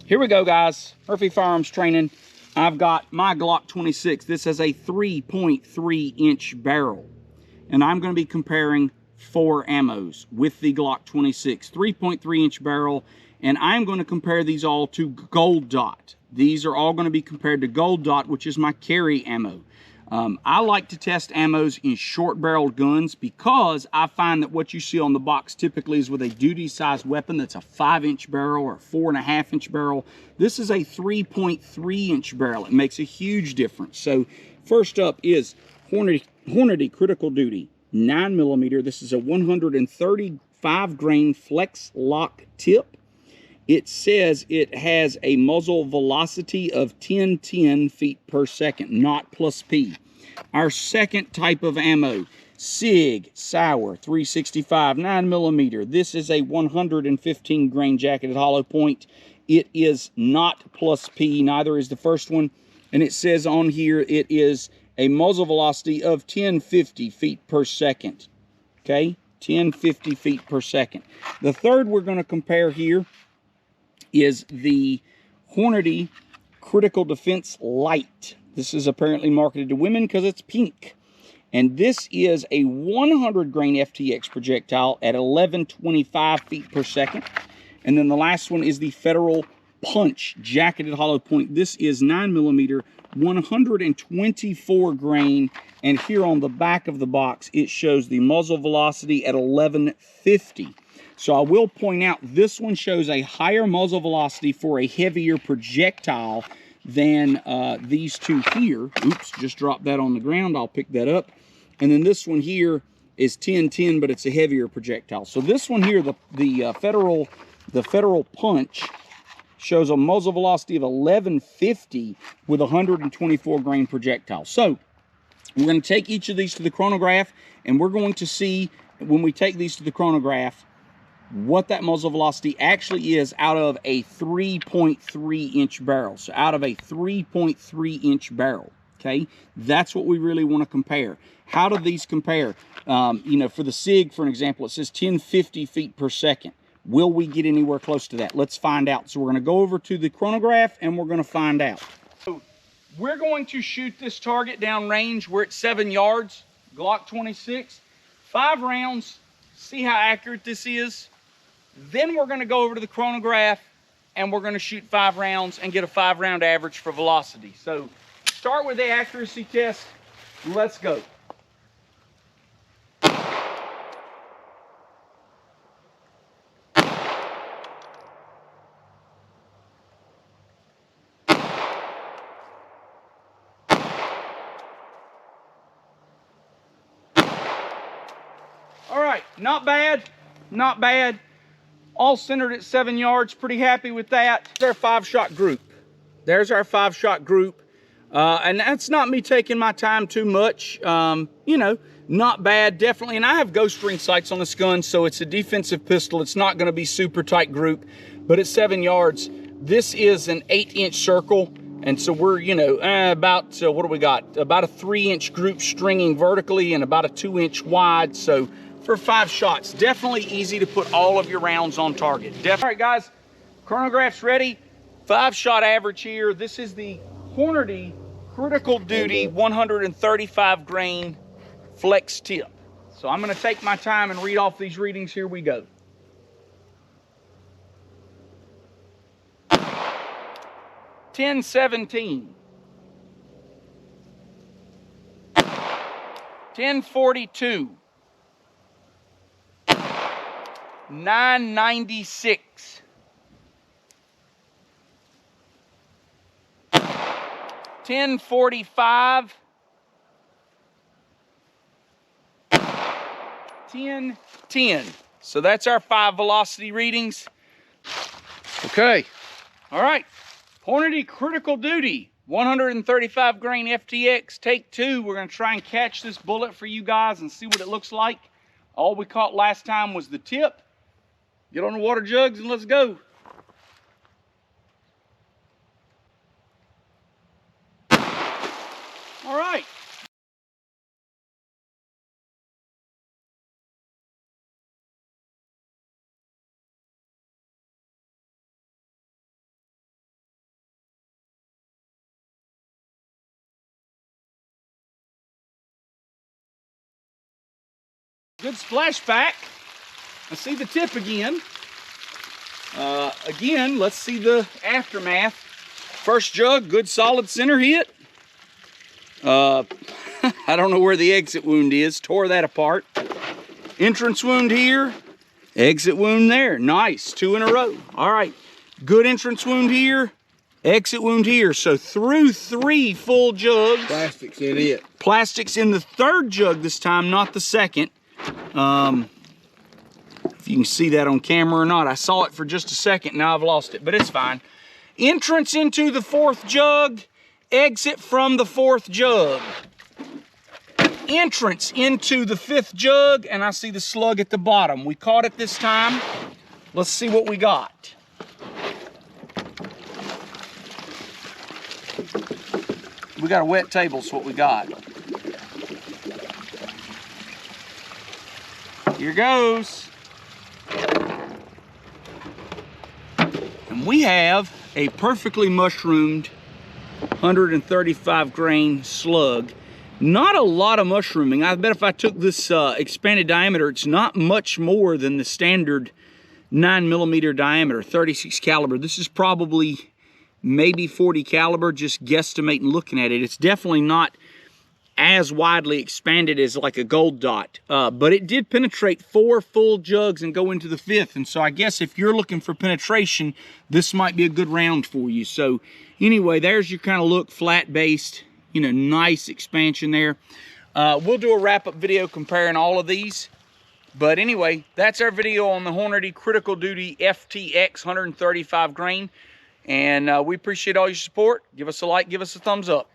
Here we go, guys. Murphy Firearms Training. I've got my Glock 26. This has a 3.3 inch barrel. And I'm going to be comparing 4 ammos with the Glock 26. 3.3 inch barrel. And I'm going to compare these all to Gold Dot. These are all going to be compared to Gold Dot, which is my carry ammo. I like to test ammos in short-barreled guns because I find that what you see on the box typically is with a duty-sized weapon that's a 5-inch barrel or a 4.5-inch barrel. This is a 3.3-inch barrel. It makes a huge difference. So first up is Hornady Critical Duty 9mm. This is a 135 grain flex lock tip. It says it has a muzzle velocity of 1010 feet per second, not plus P. Our second type of ammo, SIG Sauer 365 9mm. This is a 115 grain jacketed hollow point. It is not plus P, neither is the first one. And it says on here it is a muzzle velocity of 1050 feet per second. Okay, 1050 feet per second. The third we're going to compare here is the Hornady Critical Defense LITE. This is apparently marketed to women because it's pink. And this is a 100 grain FTX projectile at 1125 feet per second. And then the last one is the Federal Punch jacketed hollow point. This is 9mm, 124 grain. And here on the back of the box, it shows the muzzle velocity at 1150. So I will point out this one shows a higher muzzle velocity for a heavier projectile than these two here. Oops, just dropped that on the ground. I'll pick that up. And then this one here is 1010, but it's a heavier projectile. So this one here, the Federal Punch, shows a muzzle velocity of 1150 with a 124 grain projectile. So we're going to take each of these to the chronograph, and we're going to see when we take these to the chronograph what that muzzle velocity actually is out of a 3.3 inch barrel. So out of a 3.3 inch barrel, okay? That's what we really want to compare. How do these compare? You know, for the SIG, for an example, it says 1050 feet per second. Will we get anywhere close to that? Let's find out. So we're going to go over to the chronograph and we're going to find out. So we're going to shoot this target down range. We're at 7 yards, Glock 26, 5 rounds. See how accurate this is. Then we're going to go over to the chronograph and we're going to shoot 5 rounds and get a 5-round average for velocity. So start with the accuracy test. Let's go. All right, not bad, not bad. All centered at 7 yards, pretty happy with that. There's our 5-shot group. There's our 5-shot group. And that's not me taking my time too much. You know, not bad, definitely. And I have ghost ring sights on this gun, so it's a defensive pistol. It's not gonna be super tight group, but at 7 yards, this is an 8-inch circle. And so we're, you know, what do we got? About a 3-inch group stringing vertically and about a 2-inch wide. So for 5 shots, definitely easy to put all of your rounds on target. All right, guys, chronograph's ready. 5-shot average here. This is the Hornady Critical Duty 135 grain flex tip. So I'm gonna take my time and read off these readings. Here we go. 1017, 1042, 996, 1045, 1010. So that's our 5 velocity readings. Okay, all right. Hornady Critical Duty 135 grain FTX, take 2. We're going to try and catch this bullet for you guys and see what it looks like. All we caught last time was the tip. Get on the water jugs and let's go. All right. Good splashback. I see the tip again. Again, let's see the aftermath. First jug, good solid center hit. I don't know where the exit wound is. Tore that apart. Entrance wound here. Exit wound there. Nice. 2 in a row. All right. Good entrance wound here. Exit wound here. So through 3 full jugs. Plastics in it. Plastics in the 3rd jug this time, not the 2nd. If you can see that on camera or not. I saw it for just a second. Now I've lost it, but it's fine. Entrance into the 4th jug. Exit from the 4th jug. Entrance into the 5th jug, and I see the slug at the bottom. We caught it this time. Let's see what we got. We got a wet table, is what we got. Here goes. And we have a perfectly mushroomed 135 grain slug. Not a lot of mushrooming. I bet if I took this expanded diameter, it's not much more than the standard 9mm diameter, 36 caliber. This is probably maybe 40 caliber, just guesstimating looking at it. It's definitely not as widely expanded as like a gold dot, but it did penetrate 4 full jugs and go into the 5th. And so I guess if you're looking for penetration, this might be a good round for you. So anyway, there's your kind of look, flat based, you know, nice expansion there. We'll do a wrap-up video comparing all of these. But anyway, that's our video on the Hornady Critical Duty FTX 135 grain. And we appreciate all your support. Give us a like, give us a thumbs up.